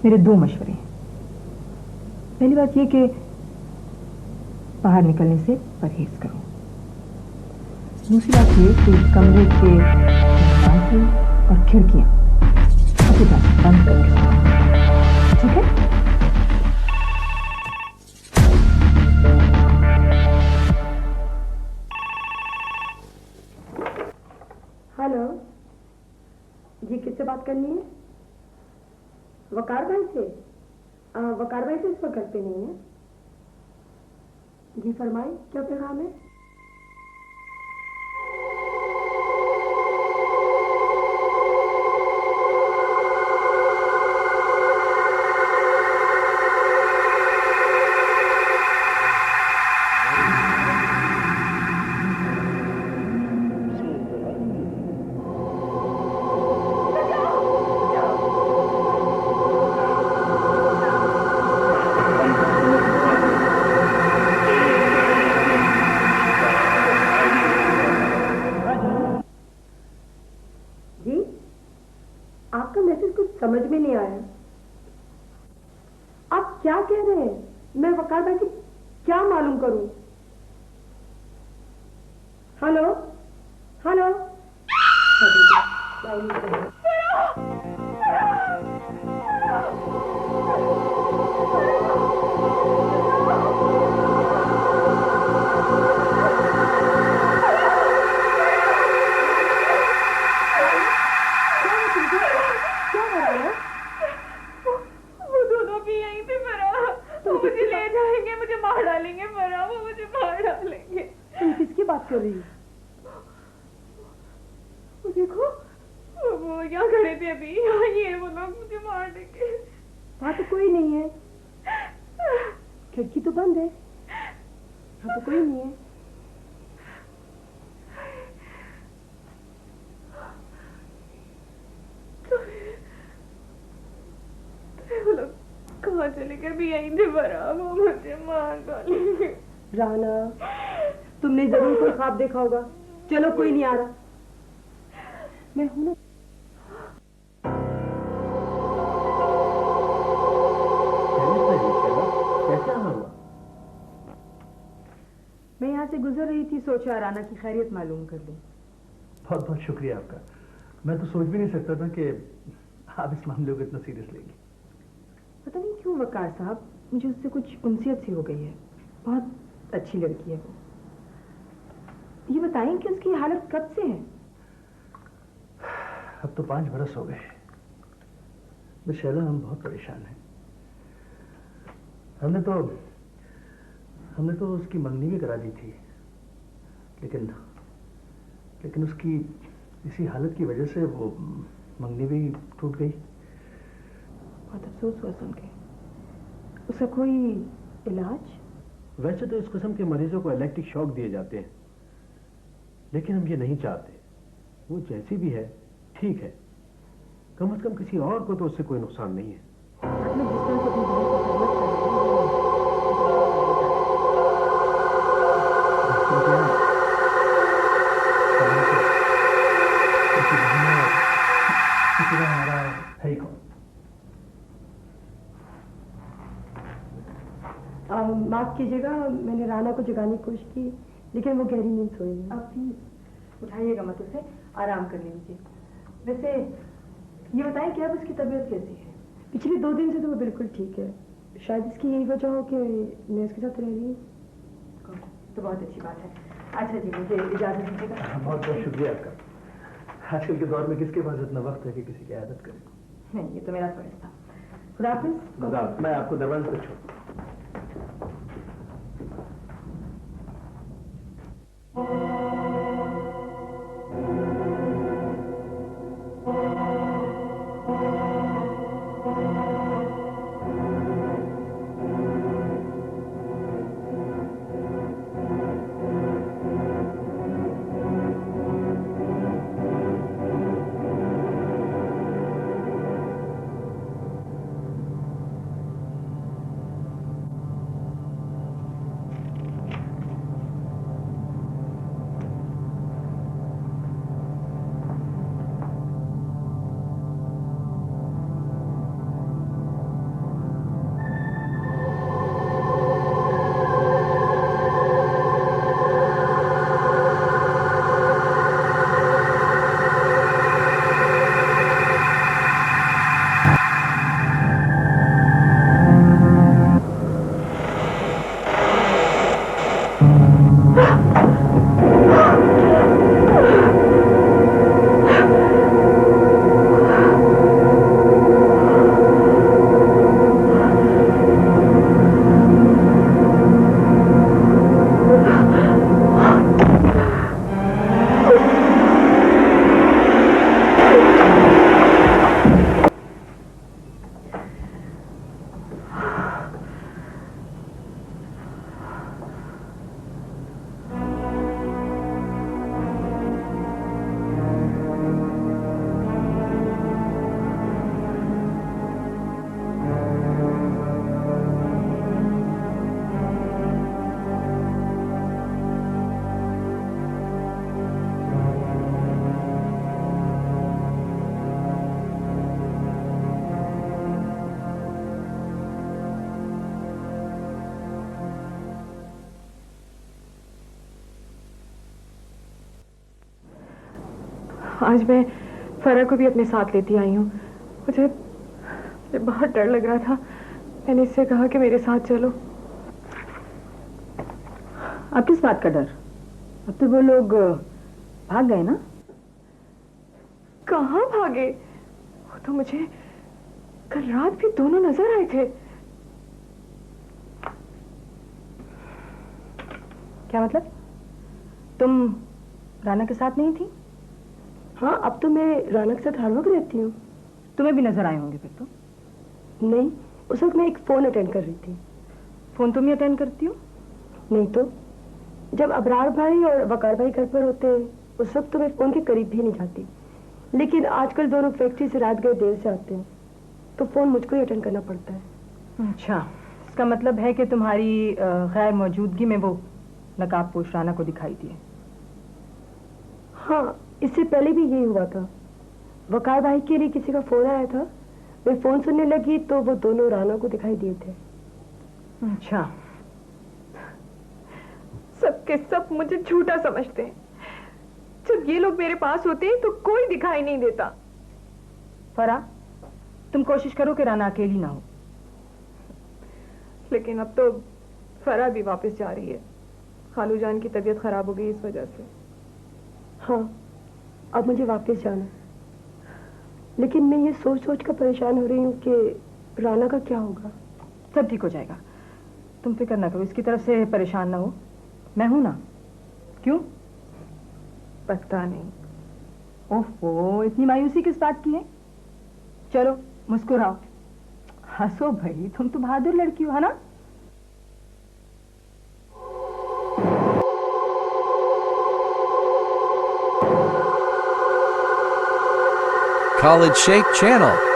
मेरे दो मशवरे हैं। पहली बात ये कि बाहर निकलने से परहेज करो। दूसरी बात ये कि कमरे के दरवाजे और खिड़कियां अच्छी तरह बंद करके सोना, ठीक है? हेलो जी, किससे बात करनी है? वकार भाई से? वकार भाई से इस वक्त घर पे नहीं है जी। फरमाइए, क्या पैगाम है? आपका मैसेज कुछ समझ में नहीं आया। आप क्या कह रहे हैं? मैं वकार भाई से क्या मालूम करूं? Hello hello. कर रही है? वो देखो, वो यहाँ खड़े थे अभी, यहाँ ये वो लोग मुझे मार देंगे। वहाँ तो कोई नहीं है, खिड़की तो बंद है, यहाँ तो कोई नहीं है। तो वो लोग कहाँ चले गए? भी यहीं थे भरा, वो मुझे मार डालेंगे। राना, तुमने जरूर कोई ख्वाब देखा होगा। चलो, कोई नहीं आ रहा, मैं हूं ना। कैसा हुआ? मैं यहाँ से गुजर रही थी, सोचा राना की खैरियत मालूम कर लूं। बहुत बहुत शुक्रिया आपका। मैं तो सोच भी नहीं सकता था कि आप इस मामले को इतना सीरियस लेंगे। पता नहीं क्यों वकार साहब, मुझे उससे कुछ उनसियत सी हो गई है। बहुत अच्छी लड़की है वो। ये बताएं कि उसकी हालत कब से है? अब तो 5 बरस हो गए। बस शैला, हम बहुत परेशान हैं। हमने तो उसकी मंगनी भी करा दी थी, लेकिन उसकी इसी हालत की वजह से वो मंगनी भी टूट गई। बहुत अफसोस हुआ सुन के। उसका कोई इलाज? वैसे तो इस किस्म के मरीजों को इलेक्ट्रिक शॉक दिए जाते हैं, लेकिन हम ये नहीं चाहते। वो जैसी भी है ठीक है, कम से कम किसी और को तो उससे कोई नुकसान नहीं है। आपने जिस तरह से अपनी बहन को खिदमत कर रहे हैं, हमारा है ही कौन? माफ कीजिएगा, मैंने राना को जगाने की कोशिश की, लेकिन वो गहरी नींद सोई है। आप प्लीज उठाइएगा मत उसे, आराम कर लीजिए। वैसे ये बताएं कि अब उसकी तबीयत कैसी है? पिछले 2 दिन से तो वो बिल्कुल ठीक है। शायद इसकी यही वजह हो कि मैं उसके साथ रह रही हूँ। तो बहुत अच्छी बात है। अच्छा जी, मुझे इजाजत दीजिएगा। बहुत बहुत शुक्रिया आपका। आजकल के दौर में किसके पास इतना वक्त है कि किसी की आदत करे? नहीं, ये तो मेरा फर्ज था। खुदा हाफिज। मैं आपको दरवाजे पे छोड़। आज मैं फरा को भी अपने साथ लेती आई हूँ। मुझे बहुत डर लग रहा था। मैंने इससे कहा कि मेरे साथ चलो। अब किस बात का डर? अब तो वो लोग भाग गए ना? कहाँ भागे? वो तो मुझे कल रात भी दोनों नजर आए थे। क्या मतलब? तुम राना के साथ नहीं थी? हाँ, अब तो मैं राना के साथ हर वक्त रहती हूँ। तुम्हें भी नजर आए होंगे फिर तो। नहीं, उस वक्त मैं एक फोन अटेंड कर रही थी। फोन तुम ही अटेंड करती हो? नहीं तो जब अबरार भाई और वकार भाई घर पर होते हैं उस वक्त तो मैं फोन के करीब भी नहीं जाती, लेकिन आजकल दोनों फैक्ट्री से रात गए देर से आते हैं तो फोन मुझको ही अटेंड करना पड़ता है। अच्छा, इसका मतलब है कि तुम्हारी गैर मौजूदगी में वो नकाबपोश राना को दिखाई दिए। हाँ, इससे पहले भी यही हुआ था। वकार भाई के लिए किसी का फोन आया था, मैं फोन सुनने लगी तो वो दोनों राना को दिखाई दिए थे। अच्छा, सबके सब मुझे झूठा समझते हैं। जब ये लोग मेरे पास होते हैं तो कोई दिखाई नहीं देता। फरा, तुम कोशिश करो कि राना अकेली ना हो। लेकिन अब तो फरा भी वापस जा रही है। खालू जान की तबीयत खराब हो गई इस वजह से। हाँ, अब मुझे वापस जाना है, लेकिन मैं ये सोच सोच कर परेशान हो रही हूँ कि राना का क्या होगा। सब ठीक हो जाएगा, तुम फिक्र ना करो, इसकी तरफ से परेशान ना हो, मैं हूं ना। क्यों? पता नहीं। ओहो, इतनी मायूसी किस बात की है? चलो मुस्कुराओ, हंसो भाई, तुम तो बहादुर लड़की हो, है ना? Khalid Sheikh Channel.